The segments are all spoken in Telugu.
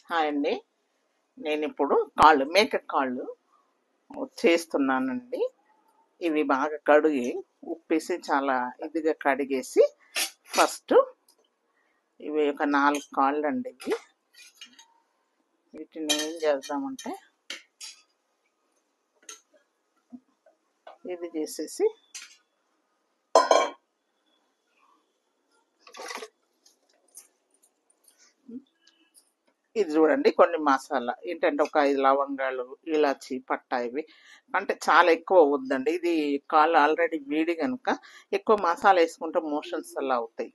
హాయ్ అండి. నేను ఇప్పుడు కాళ్ళు మేక కాళ్ళు చేస్తున్నానండి. ఇవి బాగా కడిగి ఉప్పేసి చాలా ఇదిగా కడిగేసి ఫస్ట్ ఇవి ఒక 4 కాళ్ళు అండి. వీటిని ఏం చేద్దామంటే ఇది చేసేసి ఇది చూడండి, కొన్ని మసాలా ఏంటంటే ఒక 5 లవంగాలు, ఇలాచి, పట్టా ఇవి అంటే చాలా ఎక్కువ వద్దండి. ఇది కాళ్ళు ఆల్రెడీ వేడి కనుక ఎక్కువ మసాలా వేసుకుంటే మోషన్స్ అలా అవుతాయి.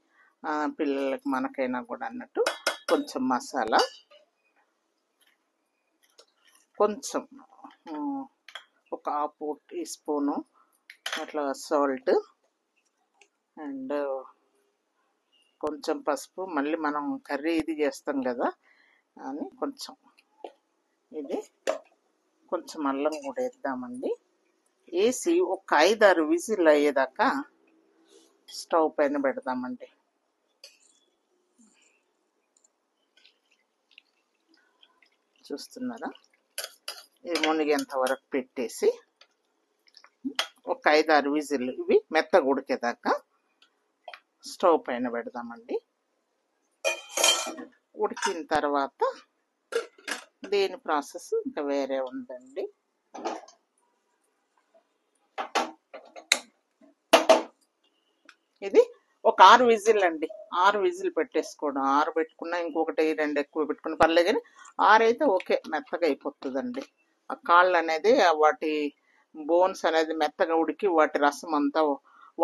పిల్లలకి మనకైనా కూడా అన్నట్టు కొంచెం మసాలా, కొంచెం ఒక హాఫ్ టీ స్పూను అట్లా సాల్ట్ అండ్ కొంచెం పసుపు. మళ్ళీ మనం కర్రీ ఇది చేస్తాం కదా అని కొంచెం ఇది కొంచెం అల్లం కూడా వేద్దామండి. వేసి ఒక 5-6 విజిల్ అయ్యేదాకా స్టవ్ పైన పెడదామండి. చూస్తున్నారా, ఇది మునిగేంత వరకు పెట్టేసి ఒక 5-6 విజిల్ ఇవి మెత్తగా ఉడికేదాకా స్టవ్ పైన పెడదామండి. ఉడికిన తర్వాత దీని ప్రాసెస్ ఇంకా వేరే ఉందండి. ఇది ఒక 6 విజిల్ అండి. 6 విజిల్ పెట్టేసుకోవడం. 6 పెట్టుకున్నా ఇంకొకటి 2 ఎక్కువ పెట్టుకుని పర్లేదు, కానీ 6 అయితే ఓకే, మెత్తగా అయిపోతుందండి. ఆ కాళ్ళు అనేది వాటి బోన్స్ అనేది మెత్తగా ఉడికి వాటి రసం అంతా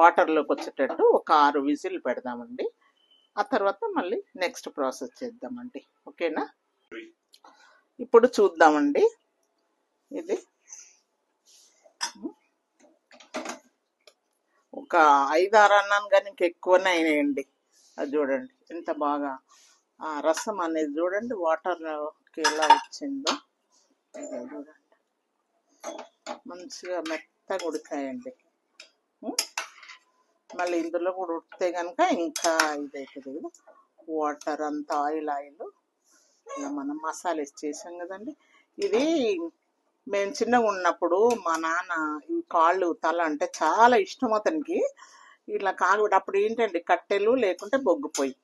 వాటర్లోకి వచ్చేటట్టు ఒక 6 విజిల్ పెడదామండి. ఆ తర్వాత మళ్ళీ నెక్స్ట్ ప్రాసెస్ చేద్దామండి. ఓకేనా? ఇప్పుడు చూద్దామండి. ఇది ఒక 5-6 అన్నాను కానీ ఇంకా ఎక్కువనే అయినాయండి. అది చూడండి ఎంత బాగా ఆ రసం అనేది చూడండి వాటర్కి ఎలా వచ్చిందో. చూడండి మంచిగా మెత్తగా ఉడికాయండి. మళ్ళీ ఇందులో కూడా ఉడికితే కనుక ఇంకా ఇదవుతుంది కదా, వాటర్ అంతా ఆయిల్ ఇలా మనం మసాలా వేసి చేసాం కదండి. ఇది మేము చిన్నగా ఉన్నప్పుడు మా నాన్న ఈ కాళ్ళు తల అంటే చాలా ఇష్టం అతనికి. ఇట్లా కాలు అప్పుడు ఏంటండి, కట్టెలు లేకుంటే బొగ్గు పొయ్యి,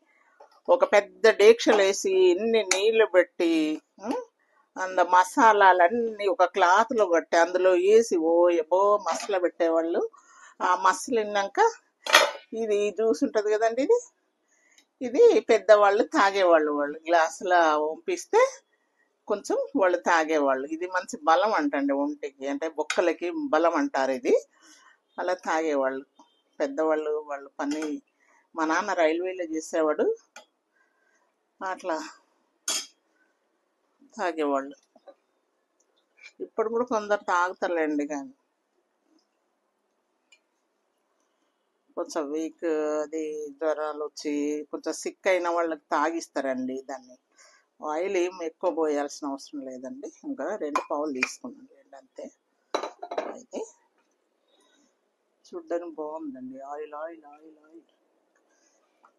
ఒక పెద్ద డేక్షలు వేసి ఇన్ని నీళ్లు పెట్టి అంద మసాలాలన్నీ ఒక క్లాత్లో కట్టి అందులో వేసి ఎబో మసాలా పెట్టేవాళ్ళు. ఆ మసాలా విన్నాక ఇది జ్యూస్ ఉంటుంది కదండి, ఇది పెద్దవాళ్ళు తాగేవాళ్ళు. వాళ్ళు గ్లాసులో పంపిస్తే కొంచెం వాళ్ళు తాగేవాళ్ళు. ఇది మంచి బలం అంటండి ఒంటికి, అంటే బొక్కలకి బలం అంటారు ఇది. అలా తాగేవాళ్ళు పెద్దవాళ్ళు. వాళ్ళు పని మా నాన్న రైల్వేలో చేసేవాడు, అట్లా తాగేవాళ్ళు. ఇప్పుడు కూడా కొందరు తాగుతారులేండి, కానీ కొంచెం వీక్ అది జ్వరాలు వచ్చి కొంచెం సిక్ అయిన వాళ్ళకి తాగిస్తారండి దాన్ని. ఆయిల్ ఏం ఎక్కువ పోయాల్సిన అవసరం లేదండి. ఇంకా 2 పావులు తీసుకున్నాను అంతే. అయితే చూడ్డానికి బాగుందండి. ఆయిల్ ఆయిల్ ఆయిల్ ఆయిల్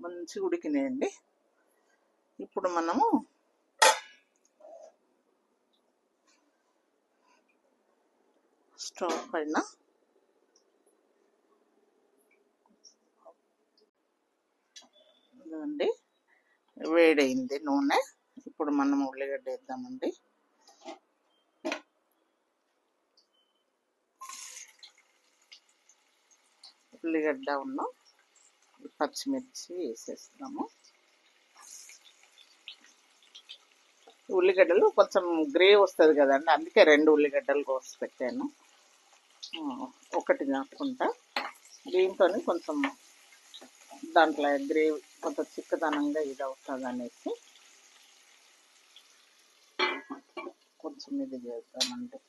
మంచిగా ఉడికినాయండి. ఇప్పుడు మనము స్టవ్ పైన ఇదండి వేడైంది నూనె. ఇప్పుడు మనం ఉల్లిగడ్డ వేద్దామండి. ఉల్లిగడ్డ ఉన్న పచ్చిమిర్చి వేసేస్తాము. ఉల్లిగడ్డలు కొంచెం గ్రేవీ వస్తుంది కదండి, అందుకే 2 ఉల్లిగడ్డలు కోసి పెట్టాను, ఒకటి కాకుండా. దీంతో కొంచెం దాంట్లో గ్రేవీ కొంచెం చిక్కదనంగా ఇది అవుతుంది అనేసి కొంచెం ఇది చేద్దామండి.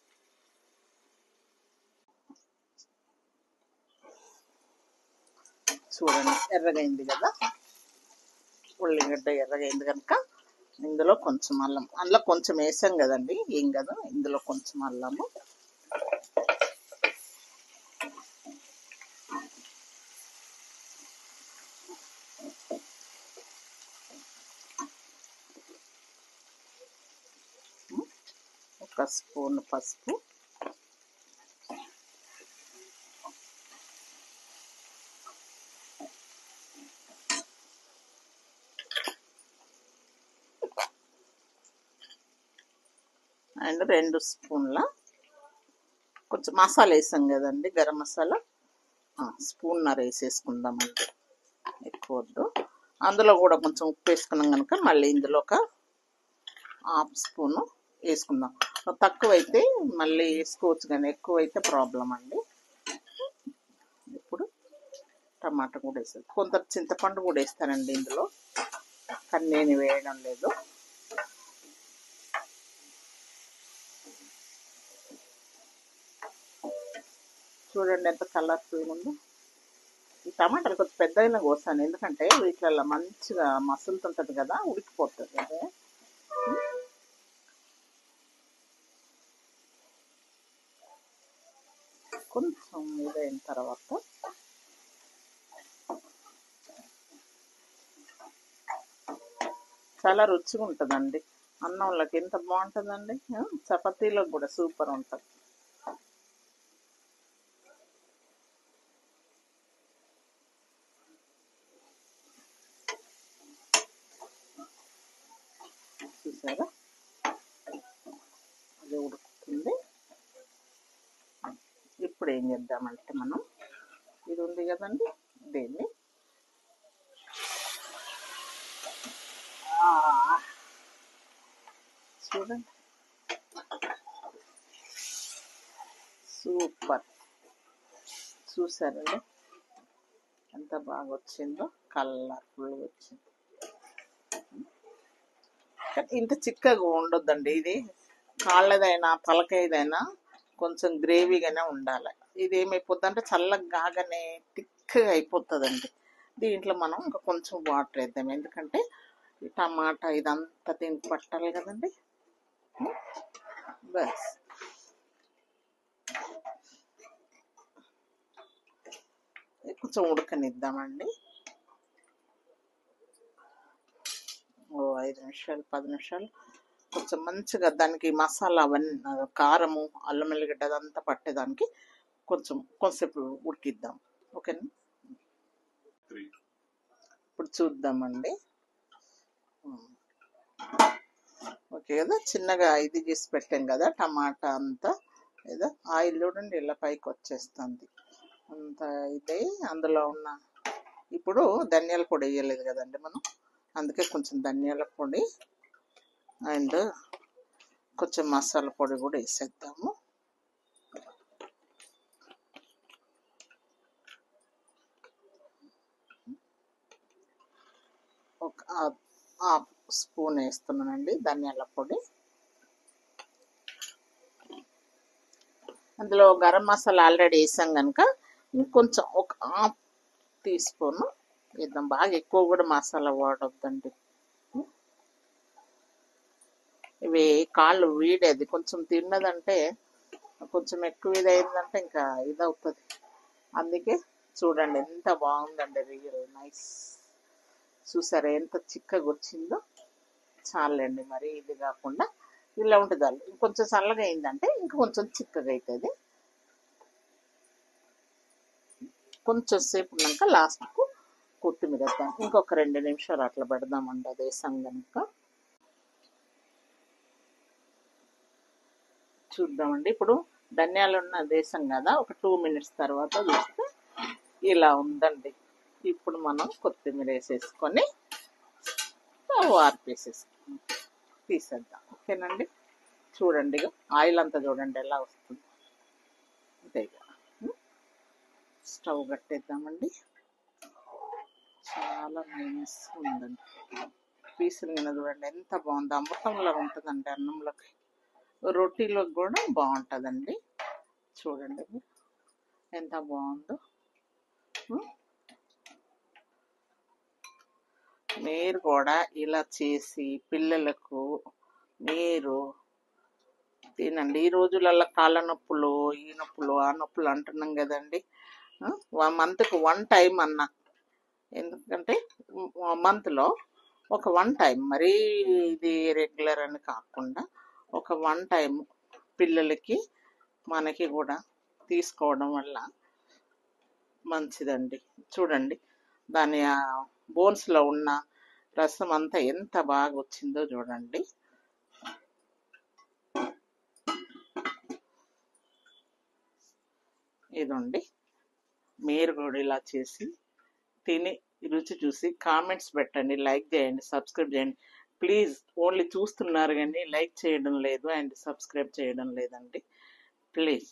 చూడండి ఎర్రగైంది కదా, ఉల్లిగడ్డ ఎర్రగైంది కనుక ఇందులో కొంచెం అల్లం, అందులో కొంచెం వేసాం కదండి, ఏం కదా, ఇందులో కొంచెం అల్లము, 1 స్పూన్ పసుపు, అండ్ 2 స్పూన్ల కొంచెం మసాలా వేసాం కదండి, గరం మసాలా స్పూన్నర వేసేసుకుందామండి, ఎక్కువ వద్దు. అందులో కూడా కొంచెం ఉప్పు వేసుకున్నాం కనుక మళ్ళీ ఇందులో ఒక 1/2 స్పూను వేసుకుందాం. తక్కువైతే మళ్ళీ వేసుకోవచ్చు, కానీ ఎక్కువైతే ప్రాబ్లం అండి. ఇప్పుడు టమాటా కూడా వేస్తుంది, కొంత చింతపండు కూడా వేస్తానండి ఇందులో, కానీ నేను వేయడం లేదు. చూడండి ఎంత కలర్ఫుల్గా ఉందో. ఈ టమాటాలు కొంచెం పెద్దగా కోసాను, ఎందుకంటే వీటిలో మంచిగా మసులుతుంటుంది కదా, ఉడికిపోతుంది కదా. కొంచెం ఇదైన తర్వాత చాలా రుచిగా ఉంటుందండి, అన్నంలోకి ఎంత బాగుంటుందండి, చపాతీలోకి కూడా సూపర్ ఉంటుంది. చూసారా అది ఉడుకుతుంది. ఇప్పుడు ఏం చేద్దామంటే మనం ఇది ఉంది కదండి, దీన్ని చూడండి సూపర్, చూసారండి ఎంత బాగా వచ్చిందో, కలర్ఫుల్గా వచ్చింది. ఇంత చిక్కగా ఉండొద్దండి, ఇది కాళ్ళదైనా తలకాయదైనా కొంచెం గ్రేవీగానే ఉండాలి. ఇది ఏమైపోద్ది అంటే చల్లగా కాగానే థిక్గా అయిపోతుందండి. దీంట్లో మనం ఇంకా కొంచెం వాటర్ వేద్దాం, ఎందుకంటే ఈ టమాటా ఇదంతా దీనికి పట్టాలి కదండి. బస్ కొంచెం ఉడకనిద్దామండి, 5 నిమిషాలు 10 నిమిషాలు కొంచెం మంచిగా దానికి మసాలా అవన్నీ, కారము అల్లం ఎల్లిగడ్డ అదంతా పట్టేదానికి కొంచెంసేపు ఉడికిద్దాం. ఓకేనా, ఇప్పుడు చూద్దామండి. ఓకే కదా, చిన్నగా ఇది చేసి పెట్టాం కదా టమాటా అంతా, ఏదో ఆయిల్ చూడండి ఇలా పైకి వచ్చేస్తుంది అంత. ఇదే అందులో ఉన్న ఇప్పుడు ధనియాల పొడి వేయలేదు కదండి మనం, అందుకే కొంచెం ధనియాల పొడి అండ్ కొంచెం మసాలా పొడి కూడా వేసేద్దాము. ఒక 1/2 స్పూన్ వేస్తున్నానండి ధనియాల పొడి. అందులో గరం మసాలా ఆల్రెడీ వేసాం కనుక ఇంకొంచెం ఒక 1/2 టీ స్పూన్ వేద్దాం, బాగా ఎక్కువ కూడా మసాలా వాడొద్దండి. ఇవి కాళ్ళు వీడేది కొంచెం తిన్నదంటే కొంచెం ఎక్కువ ఇది అయిందంటే ఇంకా ఇదవుతుంది. అందుకే చూడండి ఎంత బాగుందండి, రియల్ నైస్. చూసారా ఎంత చిక్కగా వచ్చిందో, చాలండి. మరి ఇది కాకుండా ఇలా ఉంటుంది, ఇంకొంచెం చల్లగా అయిందంటే ఇంకా కొంచెం చిక్కగా అవుతుంది. కొంచెం సేపు ఉన్నాక లాస్ట్కు కొత్తిమీర వేద్దాం, ఇంకొక 2 నిమిషాలు అట్లా పెడదామండి. అది వేసాం కనుక చూద్దామండి. ఇప్పుడు ధనియాలు ఉన్న వేసాం కదా, ఒక 2 మినిట్స్ తర్వాత చూస్తే ఇలా ఉందండి. ఇప్పుడు మనం కొత్తిమీర వేసేసుకొని స్టవ్ ఆర్పేసేసుకుందాం, తీసేద్దాం. ఓకేనండి, చూడండి ఆయిల్ అంతా చూడండి ఎలా వస్తుంది. అంతే స్టవ్ కట్టేద్దామండి. చాలా నైస్ ఉందండి, పీసులు కింద చూడండి ఎంత బాగుంది, అమృతంలో ఉంటుందండి. అన్నంలోకి రొట్టెలోకి కూడా బాగుంటుందండి. చూడండి ఎంత బాగుందో. మీరు కూడా ఇలా చేసి పిల్లలకు మీరు తినండి. ఈ రోజులలో కాళ్ళ నొప్పులు, ఈ నొప్పులు, ఆ నొప్పులు అంటున్నాం కదండి. మంత్కు 1 టైం అన్నా, ఎందుకంటే మంత్లో ఒక 1 టైం, మరీ ఇది రెగ్యులర్ అని కాకుండా ఒక 1 టైం పిల్లలకి మనకి కూడా తీసుకోవడం వల్ల మంచిదండి. చూడండి దాని బోన్స్లో ఉన్న రసం అంతా ఎంత బాగా వచ్చిందో చూడండి. ఇదండి, మీరు కూడా ఇలా చేసి తిని రుచి చూసి కామెంట్స్ పెట్టండి, లైక్ చేయండి, సబ్స్క్రైబ్ చేయండి. ప్లీజ్, ఓన్లీ చూస్తున్నారు కానీ లైక్ చేయడం లేదు అండ్ సబ్స్క్రైబ్ చేయడం లేదండి. ప్లీజ్